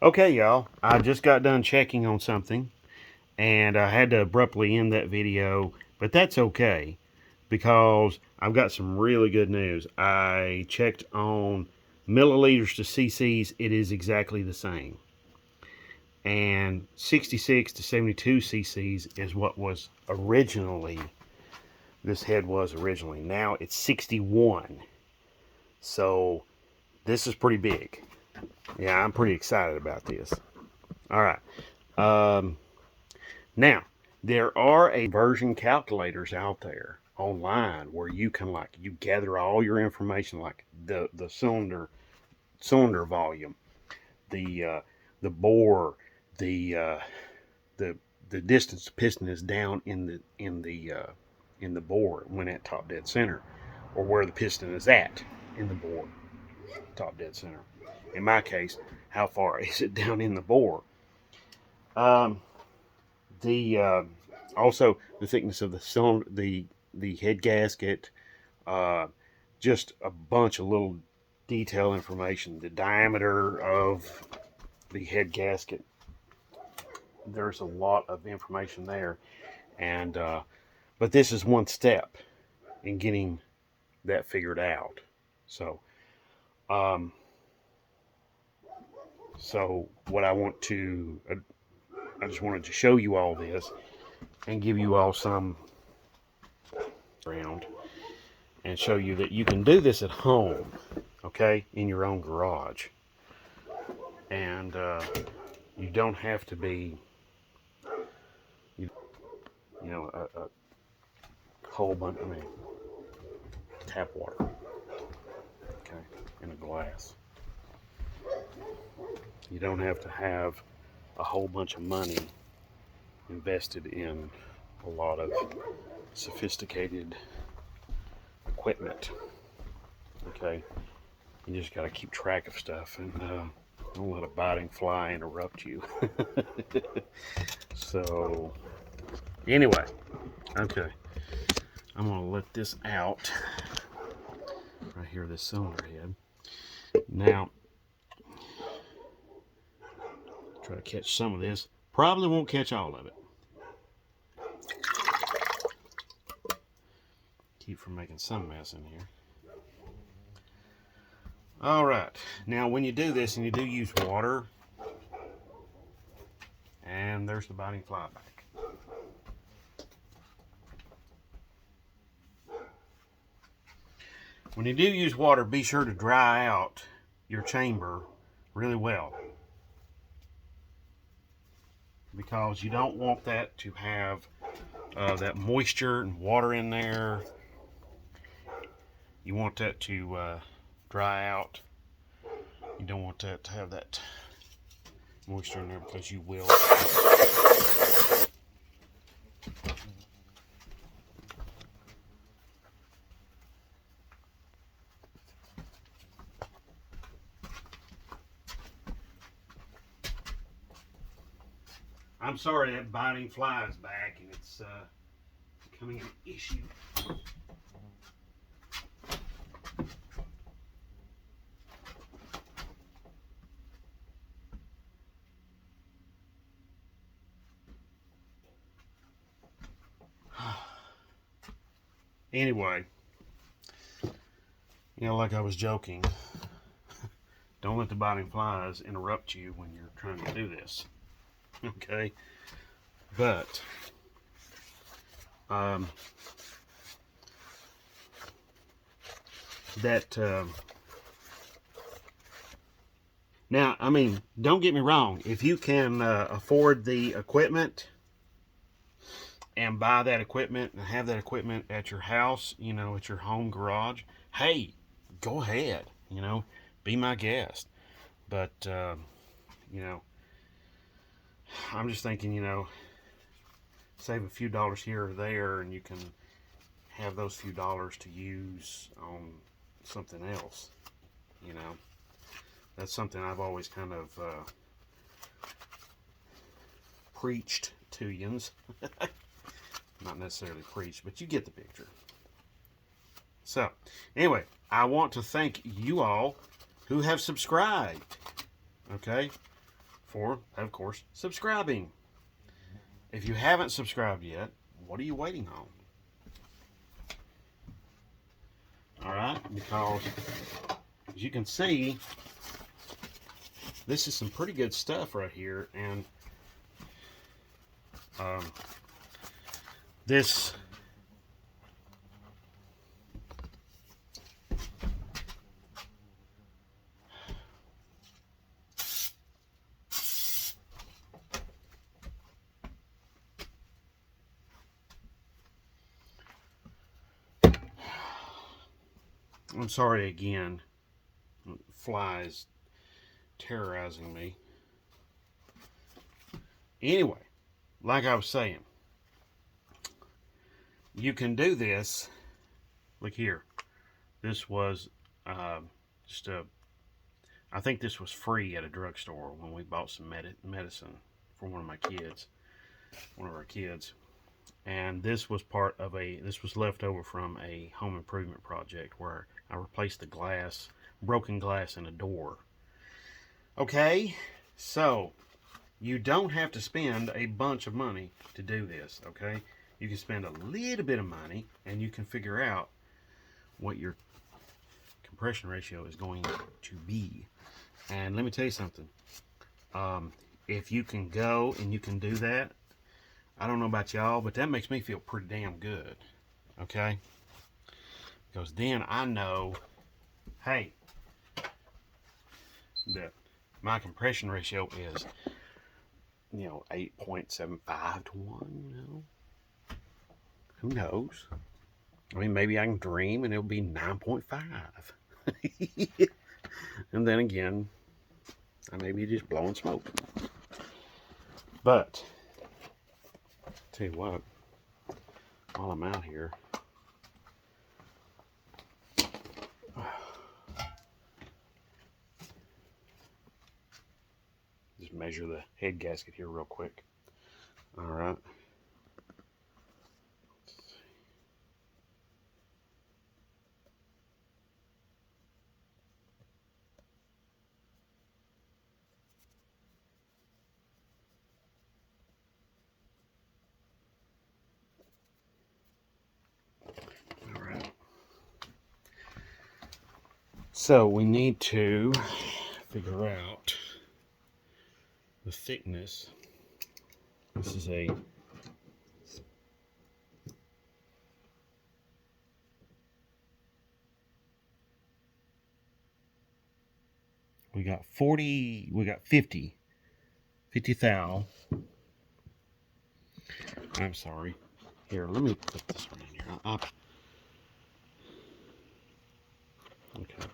Okay, y'all, I just got done checking on something and I had to abruptly end that video, but that's okay because I've got some really good news. I checked on milliliters to cc's, it is exactly the same. And 66 to 72 cc's is what was originally, this head was originally. Now it's 61. So this is pretty big. Yeah, I'm pretty excited about this. All right. Um, Now, there are a version calculators out there online where you can you gather all your information like the cylinder volume, the uh, the bore, the the the distance the piston is down in the bore when at top dead center, or where the piston is at in the bore top dead center. In my case, how far is it down in the bore? Um, the Also the thickness of the cylinder, the head gasket, uh, just a bunch of little detail information. The diameter of the head gasket. There's a lot of information there, and but this is one step in getting that figured out. So, um, so what I just wanted to show you all this and give you all some ground and show you that you can do this at home, okay, in your own garage. And you don't have to be, you, you know, a whole bunch, tap water, okay, in a glass. You don't have to have a whole bunch of money invested in a lot of sophisticated equipment, okay? You just got to keep track of stuff and don't let a biting fly interrupt you. So, anyway, okay, I'm gonna let this out right here, this cylinder head. Now, try to catch some of this. Probably won't catch all of it. Keep from making some mess in here. All right, now when you do this and you do use water, and there's the biting fly back. When you do use water, be sure to dry out your chamber really well, because you don't want that to have that moisture and water in there. You want that to dry out. You don't want that to have that moisture in there, because you will. I'm sorry, that biting fly is back and it's becoming an issue. Anyway, like I was joking, don't let the biting flies interrupt you when you're trying to do this. Okay? But, now, don't get me wrong. If you can afford the equipment and buy that equipment and have that equipment at your house, at your home garage, hey, go ahead, be my guest. But, I'm just thinking, save a few dollars here or there, and you can have those few dollars to use on something else. That's something I've always kind of preached to yins. Not necessarily preached, but you get the picture. So, anyway, I want to thank you all who have subscribed. Okay? for, of course, subscribing. If you haven't subscribed yet, what are you waiting on? Alright, because as you can see, this is some pretty good stuff right here, and this I'm sorry again, flies terrorizing me. Anyway, like I was saying, you can do this. Look here, this was just a, I think this was free at a drugstore when we bought some medicine for one of our kids. And this was this was left over from a home improvement project where I replaced the broken glass in a door. Okay, so you don't have to spend a bunch of money to do this, okay? You can spend a little bit of money and you can figure out what your compression ratio is going to be. And let me tell you something. If you can go and you can do that, I don't know about y'all, but that makes me feel pretty damn good, okay? Because then I know, hey, that my compression ratio is, 8.75 to 1, Who knows? I mean, maybe I can dream and it'll be 9.5. And then again, I may be just blowing smoke. But tell you what, while I'm out here, just measure the head gasket here real quick. All right. So we need to figure out the thickness. This is we got 50 thou. I'm sorry. Here, let me put this around here. Okay.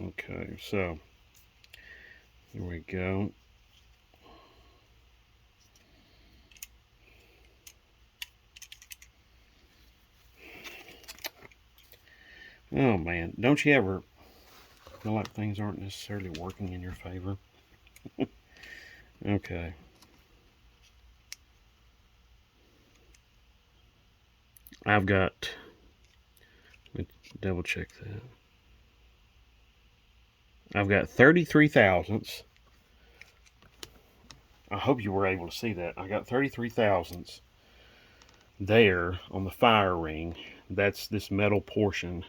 Okay, so here we go. Oh man, don't you ever feel like things aren't necessarily working in your favor? Okay. I've got, let's double check that. I've got 33 thousandths. I hope you were able to see that. I got 33 thousandths there on the fire ring. That's this metal portion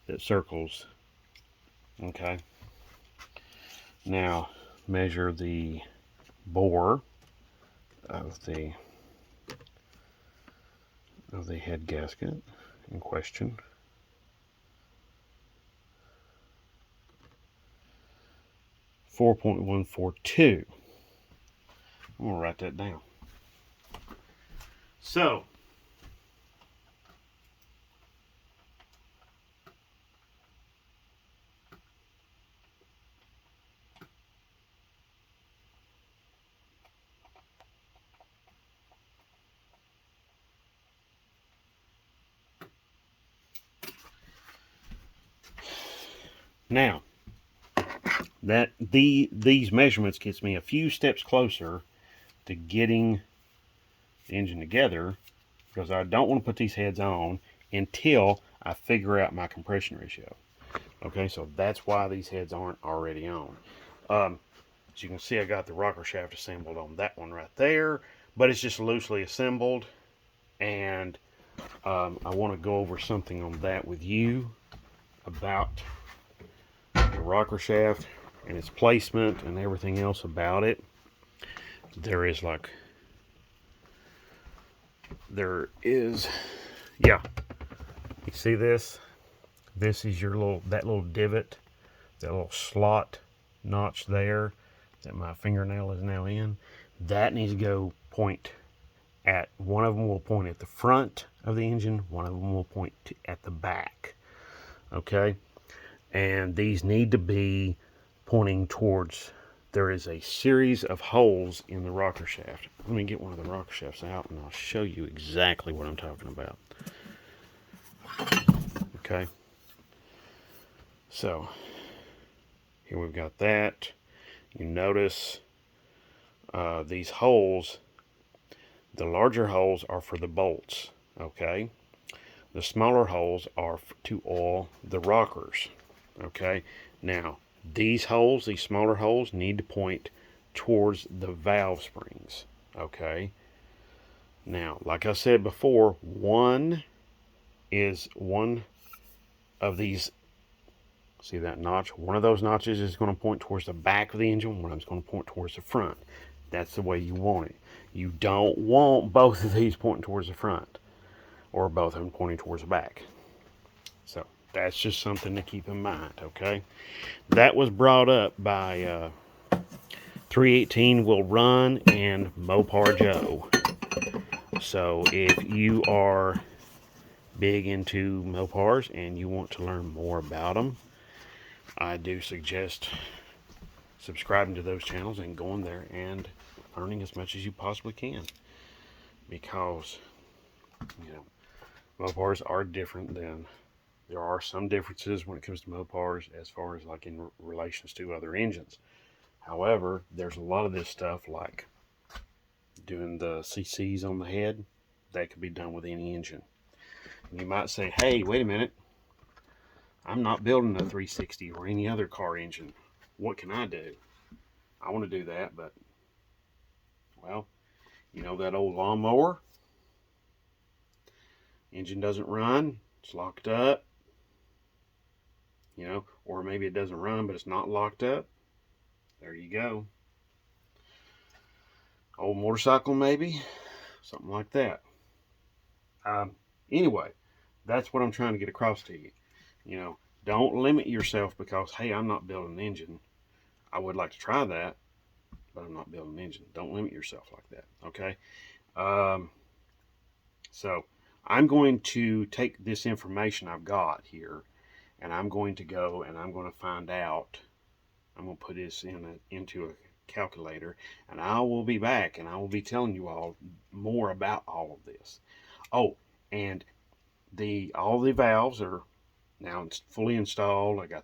that circles. Okay. Now measure the bore of the head gasket in question. .142. I'm gonna write that down. So now that these measurements gets me a few steps closer to getting the engine together because I don't want to put these heads on until I figure out my compression ratio. Okay, so that's why these heads aren't already on. As you can see, I got the rocker shaft assembled on that one right there, but it's just loosely assembled, and I want to go over something on that with you about the rocker shaft and its placement and everything else about it. There is yeah, you see this? This is your that little divot, that little slot notch there that my fingernail is now in. That needs to go point at, one of them will point at the front of the engine, one of them will point at the back. Okay, and these need to be pointing towards, there is a series of holes in the rocker shaft. Let me get one of the rocker shafts out and I'll show you exactly what I'm talking about. Okay, so here we've got that. You notice these holes, the larger holes are for the bolts, okay? The smaller holes are to oil the rockers, okay? Now, these holes, these smaller holes, need to point towards the valve springs, okay? Now, like I said before, one of these, see that notch? One of those notches is going to point towards the back of the engine, one of them is going to point towards the front. That's the way you want it. You don't want both of these pointing towards the front, or both of them pointing towards the back. So that's just something to keep in mind, okay? That was brought up by 318 Will Run and Mopar Joe. So if you are big into Mopars and you want to learn more about them, I do suggest subscribing to those channels and going there and learning as much as you possibly can, because you know Mopars are different than, there are some differences when it comes to Mopars as far as like in relations to other engines. However, there's a lot of this stuff like doing the CCs on the head that could be done with any engine. And you might say, hey, wait a minute, I'm not building a 360 or any other car engine. What can I do? I want to do that, but well, you know that old lawnmower? Engine doesn't run, it's locked up, you know, or maybe it doesn't run, but it's not locked up. There you go. Old motorcycle, maybe, something like that. Anyway, that's what I'm trying to get across to you. You know, don't limit yourself because, hey, I'm not building an engine. I would like to try that, but I'm not building an engine. Don't limit yourself like that, okay? So I'm going to take this information I've got here, and I'm going to go and I'm going to find out. I'm going to put this into a calculator, and I will be back and I will be telling you all more about all of this. Oh, and all the valves are now fully installed. I got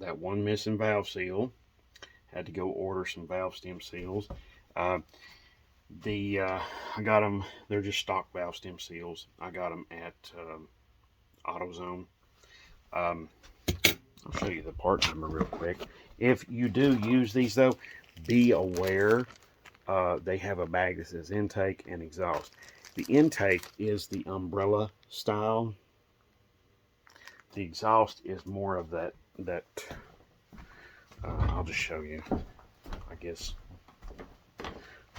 that one missing valve seal. Had to go order some valve stem seals. I got them. They're just stock valve stem seals. I got them at AutoZone. I'll show you the part number real quick. If you do use these though, be aware they have a bag that says intake and exhaust. The intake is the umbrella style. The exhaust is more of that I'll just show you, I guess,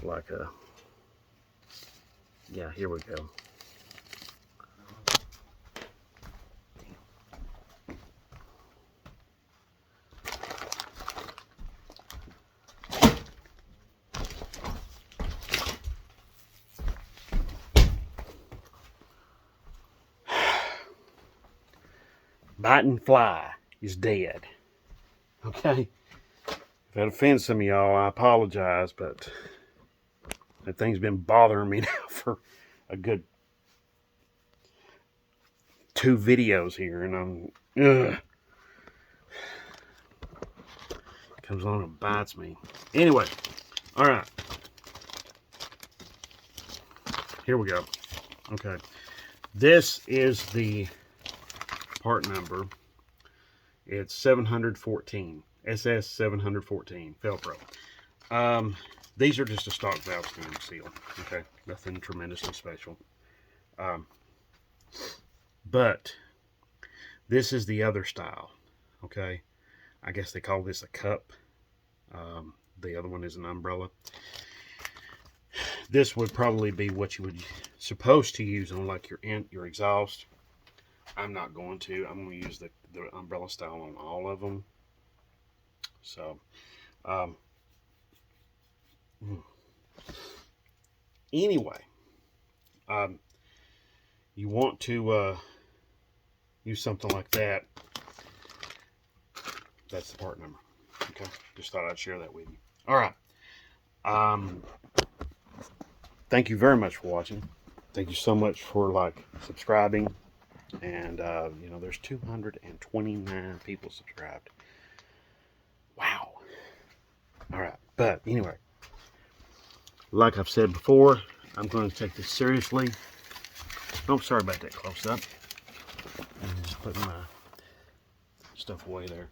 like a, yeah, here we go. Biting fly is dead. Okay? If that offends some of y'all, I apologize, but that thing's been bothering me now for a good 2 videos here, and comes along and bites me. Anyway, all right. here we go. Okay, this is the part number. It's 714, SS 714 Velcro. These are just a stock valve stem seal. Okay, nothing tremendously special. But this is the other style. Okay, I guess they call this a cup. The other one is an umbrella. This would probably be what you would supposed to use on like your exhaust. I'm not going to. I'm going to use the umbrella style on all of them. So, anyway, you want to use something like that. That's the part number. Okay, just thought I'd share that with you. All right. Thank you very much for watching. Thank you so much for subscribing. And you know, there's 229 people subscribed. Wow. All right, but anyway, like I've said before, I'm going to take this seriously. Oh, sorry about that close up. I'm just putting my stuff away there.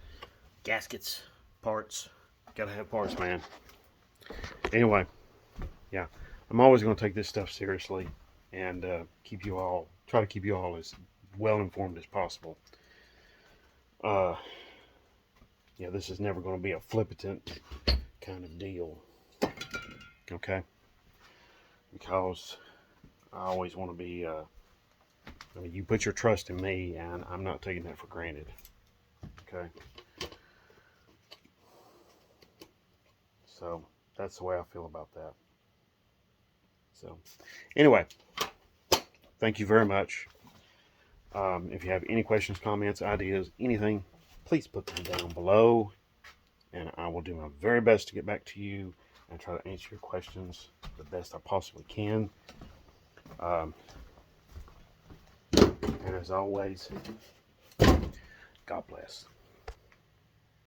Gaskets, parts. Gotta have parts, man. Anyway, yeah, I'm always going to take this stuff seriously and try to keep you all as well informed as possible. Yeah, this is never going to be a flippant kind of deal, okay? Because I always want to be, I mean, you put your trust in me, and I'm not taking that for granted, okay? So that's the way I feel about that. So anyway, thank you very much. If you have any questions, comments, ideas, anything, please put them down below, and I will do my very best to get back to you and try to answer your questions the best I possibly can. And as always, God bless.